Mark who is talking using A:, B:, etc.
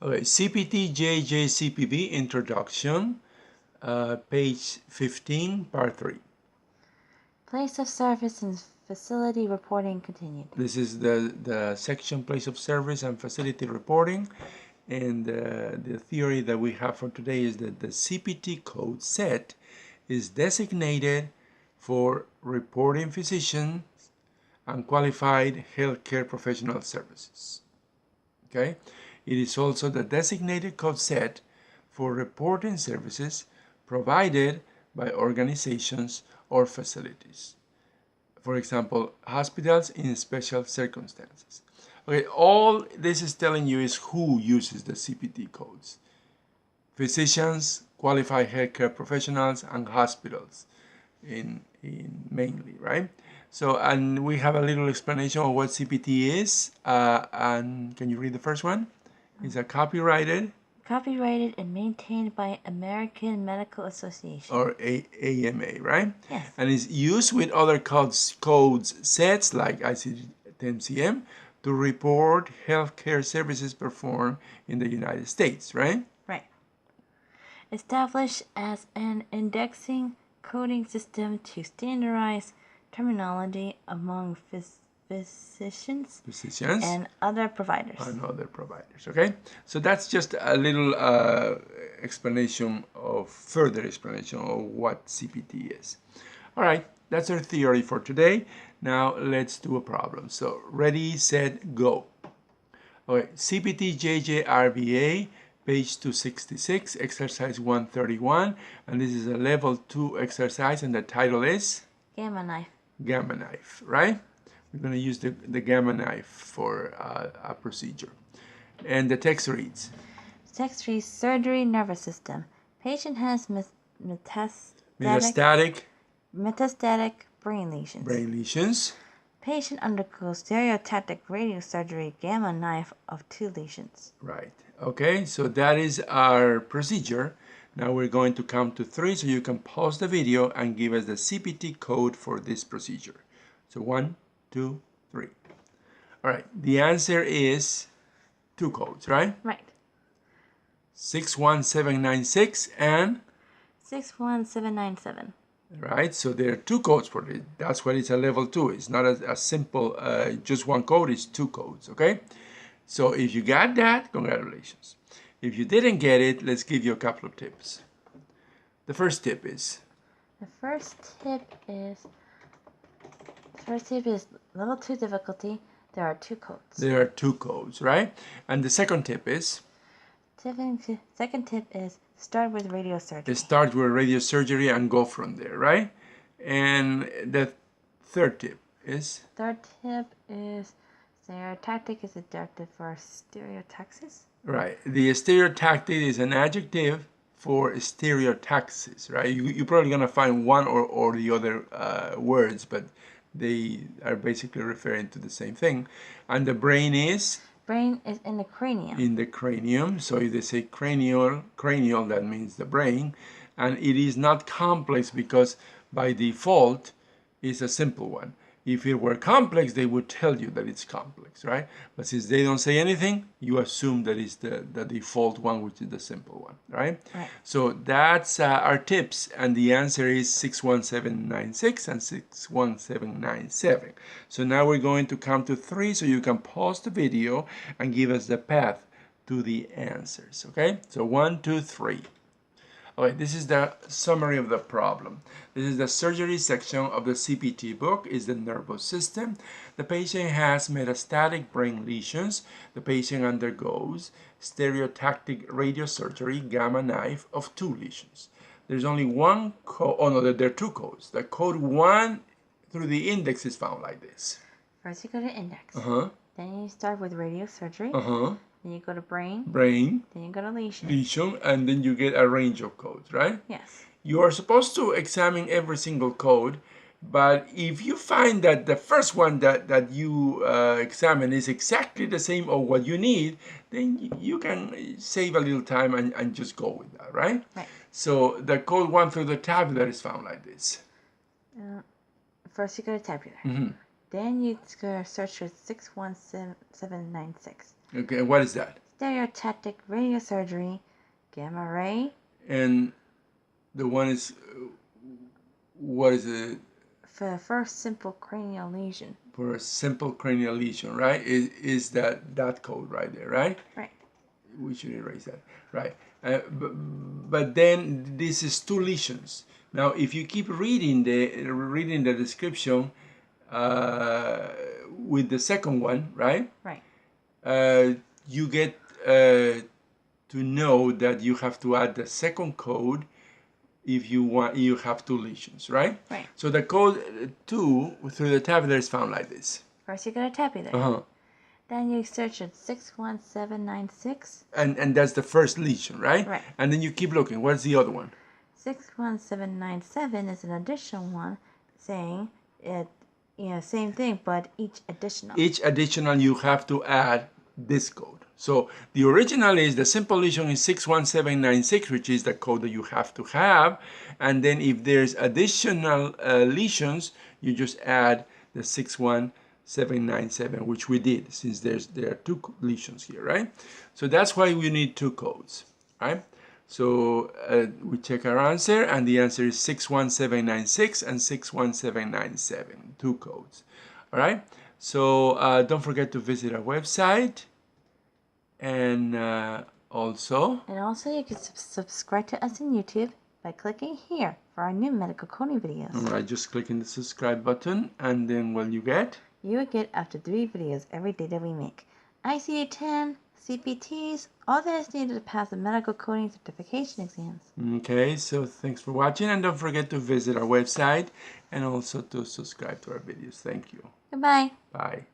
A: Okay, CPT JJ-CPV Introduction, page 15, part 3.
B: Place of service and facility reporting continued.
A: This is the section place of service and facility reporting. And the theory that we have for today is that the CPT code set is designated for reporting physicians and qualified healthcare professional services. Okay? It is also the designated code set for reporting services provided by organizations or facilities. For example, hospitals in special circumstances. Okay, all this is telling you is who uses the CPT codes. Physicians, qualified healthcare professionals, and hospitals in mainly, right? So, and we have a little explanation of what CPT is. And can you read the first one? It's a copyrighted
B: and maintained by American Medical Association.
A: or AMA, right?
B: Yes.
A: And is used with other codes sets like ICD-10-CM to report healthcare services performed in the United States, right?
B: Right. Established as an indexing coding system to standardize terminology among physicians and other providers.
A: Okay? So that's just a little further explanation of what CPT is. All right, that's our theory for today. Now let's do a problem. So ready, set, go. Okay, CPT JJ-RVA, page 266, exercise 131, and this is a level 2 exercise, and the title is?
B: Gamma knife.
A: Gamma knife, right? We're going to use the gamma knife for a procedure. And the text reads?
B: Text reads, surgery, nervous system. Patient has
A: metastatic
B: brain lesions.
A: Brain lesions.
B: Patient undergoes stereotactic radiosurgery, gamma knife of 2 lesions.
A: Right. Okay, so that is our procedure. Now we're going to count to 3 so you can pause the video and give us the CPT code for this procedure. So 1, 2, 3. All right, the answer is 2 codes, right?
B: Right.
A: 61796 and
B: 61797.
A: Right, so there are 2 codes for it. That's why it's a level 2. It's not a simple, just 1 code, it's 2 codes, okay? So if you got that, congratulations. If you didn't get it, let's give you a couple of tips. The first tip is?
B: The first tip is level 2 difficulty. There are 2 codes.
A: There are 2 codes, right? And the second tip is?
B: Second tip is start with radiosurgery.
A: Start with radiosurgery and go from there, right? And the third tip is?
B: Third tip is stereotactic is adjective for stereotaxis.
A: Right. The stereotactic is an adjective for stereotaxis, right? You're probably going to find one or the other words, but they are basically referring to the same thing. And the brain is?
B: Brain is in the cranium.
A: In the cranium. So if they say cranial, that means the brain. And it is not complex because by default it's a simple one. If it were complex, they would tell you that it's complex, right? But since they don't say anything, you assume that it's the default one, which is the simple one, right?
B: Right.
A: So that's our tips, and the answer is 61796 and 61797. So now we're going to count to 3 so you can pause the video and give us the path to the answers, okay? So 1, 2, 3. Okay, this is the summary of the problem. This is the surgery section of the CPT book, is the nervous system. The patient has metastatic brain lesions. The patient undergoes stereotactic radiosurgery, gamma knife of 2 lesions. There's only 1 code, oh no, there are 2 codes. The code 1 through the index is found like this.
B: First you go to index. Then you start with radiosurgery. Then you go to brain. Then you go to lesion.
A: And then you get a range of codes, right?
B: Yes.
A: You are supposed to examine every single code, but if you find that the first one that you examine is exactly the same or what you need, then you can save a little time and just go with that, right?
B: Right.
A: So the code 1 through the tabular is found like this.
B: First you go to tabular. Then you go search for 61796.
A: Okay, what is that?
B: stereotactic radiosurgery, gamma ray.
A: And the one is, what is it?
B: For the first simple cranial lesion.
A: For a simple cranial lesion, right? Is that code right there, right?
B: Right.
A: We should erase that, right? But then this is 2 lesions. Now, if you keep reading the description with the second one, right?
B: Right.
A: You get to know that you have to add the second code if you have 2 lesions, right?
B: Right.
A: So the code 2 through the tabular is found like this.
B: First you go to tabular. Then you search at 61796.
A: And that's the first lesion, right?
B: Right.
A: And then you keep looking. What's the other one?
B: 61797 is an additional one saying it, same thing, but each additional.
A: Each additional you have to add this code. So the original is the simple lesion is 61796, which is the code that you have to have. And then if there's additional lesions, you just add the 61797, which we did since there are 2 lesions here, right? So that's why we need 2 codes, right? So we check our answer, and the answer is 61796 and 61797, 2 codes. All right. So don't forget to visit our website, and also
B: you can subscribe to us on YouTube by clicking here for our new medical coding videos.
A: All right, just clicking the subscribe button, and then what you get?
B: You will get up to 3 videos every day that we make. ICD-10, CPTs, all that is needed to pass the medical coding certification exams.
A: Okay, so thanks for watching, and don't forget to visit our website and also to subscribe to our videos. Thank you.
B: Goodbye.
A: Bye.